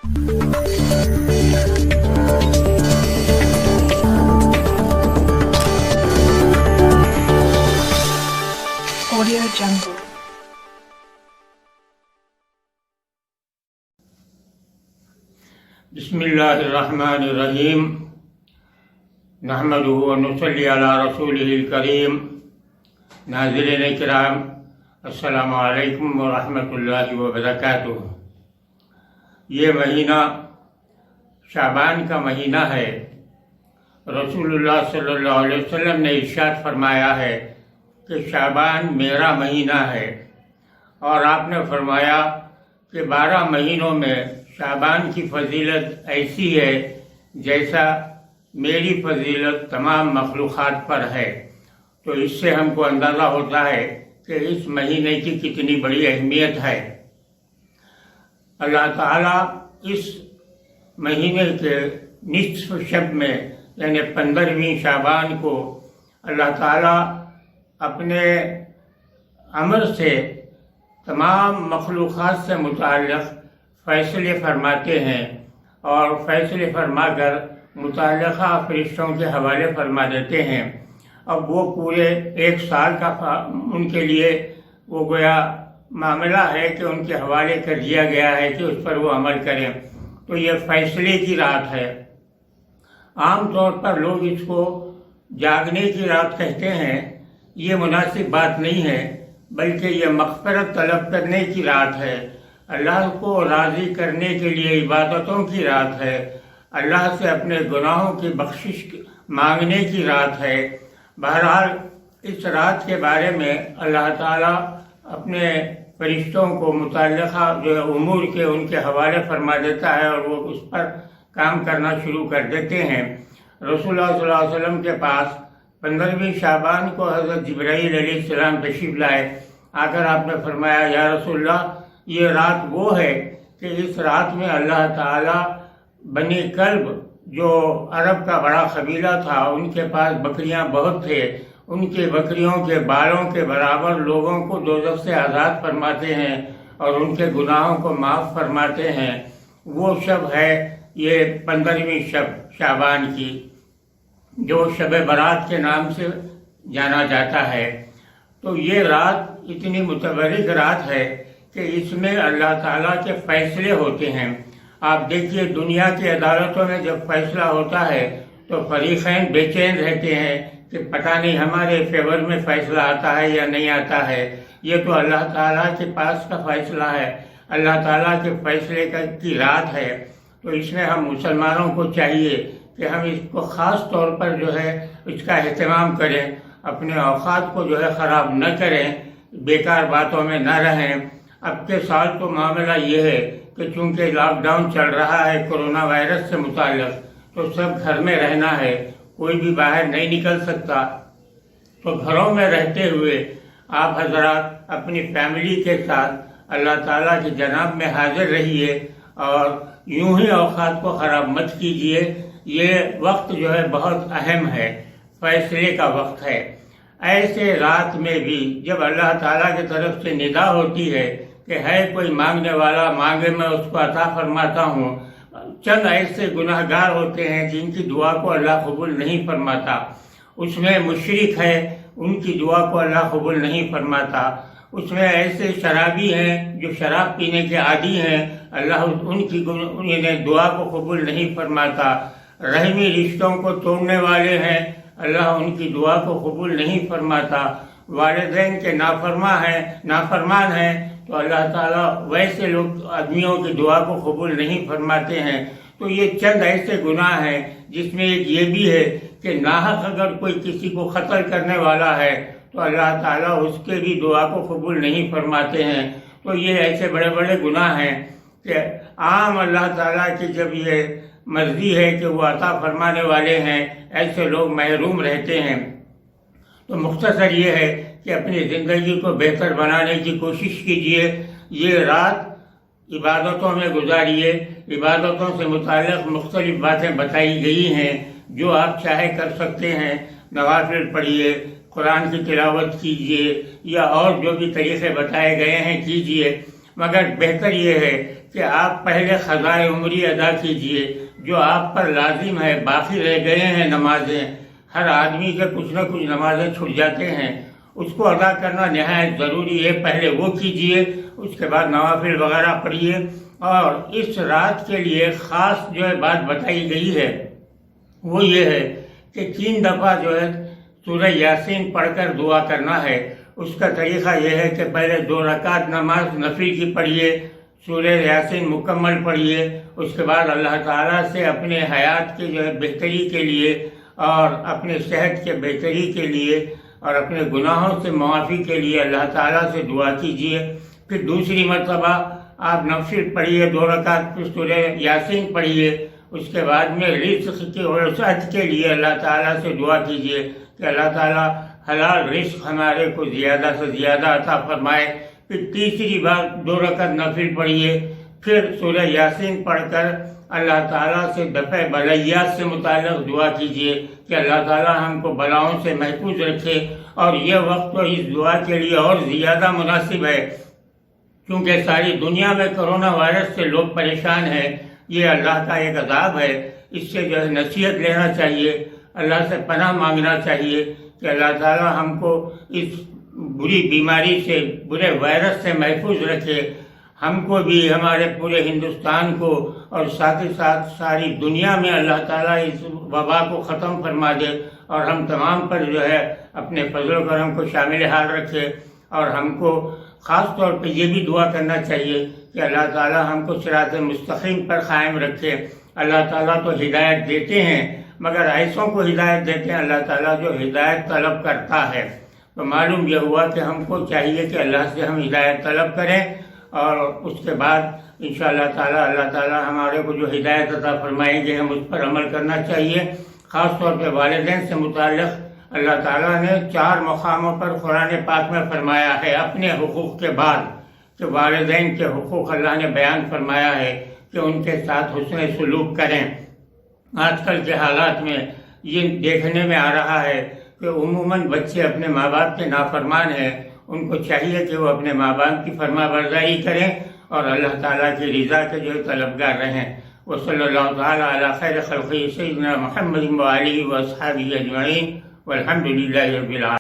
بسم اللہ الرحمن الرحیم نحمدہ ونصلی علی رسولہ الکریم. ناظرین کرام، السلام علیکم ورحمۃ اللہ وبرکاتہ. یہ مہینہ شعبان کا مہینہ ہے. رسول اللہ صلی اللہ علیہ وسلم نے ارشاد فرمایا ہے کہ شعبان میرا مہینہ ہے، اور آپ نے فرمایا کہ 12 مہینوں میں شعبان کی فضیلت ایسی ہے جیسا میری فضیلت تمام مخلوقات پر ہے. تو اس سے ہم کو اندازہ ہوتا ہے کہ اس مہینے کی کتنی بڑی اہمیت ہے. اللہ تعالیٰ اس مہینے کے نصف شب میں یعنی 15ویں شعبان کو اللہ تعالیٰ اپنے امر سے تمام مخلوقات سے متعلق فیصلے فرماتے ہیں، اور فیصلے فرما کر متعلقہ فرشتوں کے حوالے فرما دیتے ہیں. اب وہ پورے 1 سال کا ان کے لیے وہ گویا معاملہ ہے کہ ان کے حوالے کر دیا گیا ہے کہ اس پر وہ عمل کریں. تو یہ فیصلے کی رات ہے. عام طور پر لوگ اس کو جاگنے کی رات کہتے ہیں. یہ مناسب بات نہیں ہے، بلکہ یہ مغفرت طلب کرنے کی رات ہے، اللہ کو راضی کرنے کے لیے عبادتوں کی رات ہے، اللہ سے اپنے گناہوں کی بخشش مانگنے کی رات ہے. بہرحال اس رات کے بارے میں اللہ تعالیٰ اپنے فرشتوں کو متعلقہ جو امور کے ان کے حوالے فرما دیتا ہے، اور وہ اس پر کام کرنا شروع کر دیتے ہیں. رسول اللہ صلی اللہ علیہ وسلم کے پاس 15ویں شعبان کو حضرت جبرائیل علیہ السلام تشریف لائے. آ کر آپ نے فرمایا، یا رسول اللہ، یہ رات وہ ہے کہ اس رات میں اللہ تعالیٰ بنی کلب جو عرب کا بڑا قبیلہ تھا، ان کے پاس بکریاں بہت تھے، ان کے بکریوں کے بالوں کے برابر لوگوں کو دوزخ سے آزاد فرماتے ہیں اور ان کے گناہوں کو معاف فرماتے ہیں. وہ شب ہے یہ 15ویں شب شعبان کی، جو شب برات کے نام سے جانا جاتا ہے. تو یہ رات اتنی متبرک رات ہے کہ اس میں اللہ تعالیٰ کے فیصلے ہوتے ہیں. آپ دیکھیے، دنیا کی عدالتوں میں جب فیصلہ ہوتا ہے تو فریقین بے چین رہتے ہیں کہ پتہ نہیں ہمارے فیور میں فیصلہ آتا ہے یا نہیں آتا ہے. یہ تو اللہ تعالیٰ کے پاس کا فیصلہ ہے، اللہ تعالیٰ کے فیصلے کی رات ہے. تو اس میں ہم مسلمانوں کو چاہیے کہ ہم اس کو خاص طور پر جو ہے اس کا اہتمام کریں، اپنے اوقات کو جو ہے خراب نہ کریں، بیکار باتوں میں نہ رہیں. اب کے سال تو معاملہ یہ ہے کہ چونکہ لاک ڈاؤن چل رہا ہے کورونا وائرس سے متعلق، تو سب گھر میں رہنا ہے، کوئی بھی باہر نہیں نکل سکتا. تو گھروں میں رہتے ہوئے آپ حضرات اپنی فیملی کے ساتھ اللہ تعالیٰ کی جناب میں حاضر رہیے، اور یوں ہی اوقات کو خراب مت کیجیے. یہ وقت جو ہے بہت اہم ہے، فیصلے کا وقت ہے. ایسے رات میں بھی جب اللہ تعالیٰ کی طرف سے ندا ہوتی ہے کہ ہے کوئی مانگنے والا، مانگے میں اس کو عطا فرماتا ہوں. چند ایسے گناہ گار ہوتے ہیں جن کی دعا کو اللہ قبول نہیں فرماتا. اس میں مشرک ہے، ان کی دعا کو اللہ قبول نہیں فرماتا. اس میں ایسے شرابی ہیں جو شراب پینے کے عادی ہیں، اللہ ان کی انہیں دعا کو قبول نہیں فرماتا. رحمی رشتوں کو توڑنے والے ہیں، اللہ ان کی دعا کو قبول نہیں فرماتا. والدین کے نافرمان ہیں تو اللہ تعالیٰ ویسے لوگ آدمیوں کی دعا کو قبول نہیں فرماتے ہیں. تو یہ چند ایسے گناہ ہیں جس میں ایک یہ بھی ہے کہ ناحق اگر کوئی کسی کو قتل کرنے والا ہے تو اللہ تعالیٰ اس کے بھی دعا کو قبول نہیں فرماتے ہیں. تو یہ ایسے بڑے بڑے گناہ ہیں کہ عام اللہ تعالیٰ کی جب یہ مرضی ہے کہ وہ عطا فرمانے والے ہیں، ایسے لوگ محروم رہتے ہیں. تو مختصر یہ ہے کہ اپنی زندگی کو بہتر بنانے کی کوشش کیجیے. یہ رات عبادتوں میں گزاریے. عبادتوں سے متعلق مختلف باتیں بتائی گئی ہیں، جو آپ چاہے کر سکتے ہیں. نوافل پڑھیے، قرآن کی تلاوت کیجیے، یا اور جو بھی طریقے بتائے گئے ہیں کیجیے. مگر بہتر یہ ہے کہ آپ پہلے قضائے عمری ادا کیجئے، جو آپ پر لازم ہے، باقی رہ گئے ہیں نمازیں، ہر آدمی کے کچھ نہ کچھ نمازیں چھوٹ جاتے ہیں، اس کو ادا کرنا نہایت ضروری ہے، پہلے وہ کیجئے، اس کے بعد نوافل وغیرہ پڑھیے۔ اور اس رات کے لیے خاص جو ہے بات بتائی گئی ہے وہ یہ ہے کہ 3 دفعہ جو ہے سورہ یاسین پڑھ کر دعا کرنا ہے۔ اس کا طریقہ یہ ہے کہ پہلے 2 رکعت نماز نفل کی پڑھیے، سورہ یاسین مکمل پڑھیے، اس کے بعد اللہ تعالیٰ سے اپنے حیات کی جو ہے بہتری کے لیے اور اپنے صحت کے بہتری کے لیے اور اپنے گناہوں سے معافی کے لیے اللہ تعالیٰ سے دعا کیجیے۔ پھر دوسری مرتبہ آپ نفل پڑھیے، 2 رکعت، پھر سورہ یاسین پڑھیے، اس کے بعد میں رزق کی وسعت کے لیے اللہ تعالیٰ سے دعا کیجیے کہ اللہ تعالیٰ حلال رزق ہمارے کو زیادہ سے زیادہ عطا فرمائے۔ پھر تیسری بار 2 رکعت نفل پڑھیے، پھر سورہ یاسین پڑھ کر اللہ تعالیٰ سے دفع بلیات سے متعلق دعا کیجیے کہ اللہ تعالیٰ ہم کو بلاؤں سے محفوظ رکھے۔ اور یہ وقت تو اس دعا کے لیے اور زیادہ مناسب ہے کیونکہ ساری دنیا میں کرونا وائرس سے لوگ پریشان ہیں، یہ اللہ کا ایک عذاب ہے، اس سے جو ہے نصیحت لینا چاہیے، اللہ سے پناہ مانگنا چاہیے کہ اللہ تعالیٰ ہم کو اس بری بیماری سے، برے وائرس سے محفوظ رکھے، ہم کو بھی، ہمارے پورے ہندوستان کو، اور ساتھ ہی ساتھ ساری دنیا میں اللہ تعالیٰ اس وباء کو ختم فرما دے اور ہم تمام پر جو ہے اپنے فضل و کرم کو شامل حال رکھے۔ اور ہم کو خاص طور پہ یہ بھی دعا کرنا چاہیے کہ اللہ تعالیٰ ہم کو صراط مستقیم پر قائم رکھے۔ اللہ تعالیٰ تو ہدایت دیتے ہیں مگر ایسوں کو ہدایت دیتے ہیں اللہ تعالیٰ جو ہدایت طلب کرتا ہے۔ تو معلوم یہ ہوا کہ ہم کو چاہیے کہ اللہ سے ہم ہدایت طلب کریں اور اس کے بعد انشاءاللہ تعالیٰ اللہ تعالیٰ ہمارے کو جو ہدایت عطا فرمائیں گے ہم اس پر عمل کرنا چاہیے۔ خاص طور پہ والدین سے متعلق اللہ تعالیٰ نے 4 مقاموں پر قرآن پاک میں فرمایا ہے اپنے حقوق کے بعد کہ والدین کے حقوق اللہ نے بیان فرمایا ہے کہ ان کے ساتھ حسن سلوک کریں۔ آج کل کے حالات میں یہ دیکھنے میں آ رہا ہے کہ عموماً بچے اپنے ماں باپ کے نافرمان ہیں، ان کو چاہیے کہ وہ اپنے ماں باپ کی فرما برداری کریں اور اللہ تعالیٰ کی رضا کے جو طلبگار رہیں۔ وصلی اللہ تعالیٰ علی خیر خلقہ سیدنا محمد وآلہ واصحابہ اجمعین والحمد للہ رب العالمین۔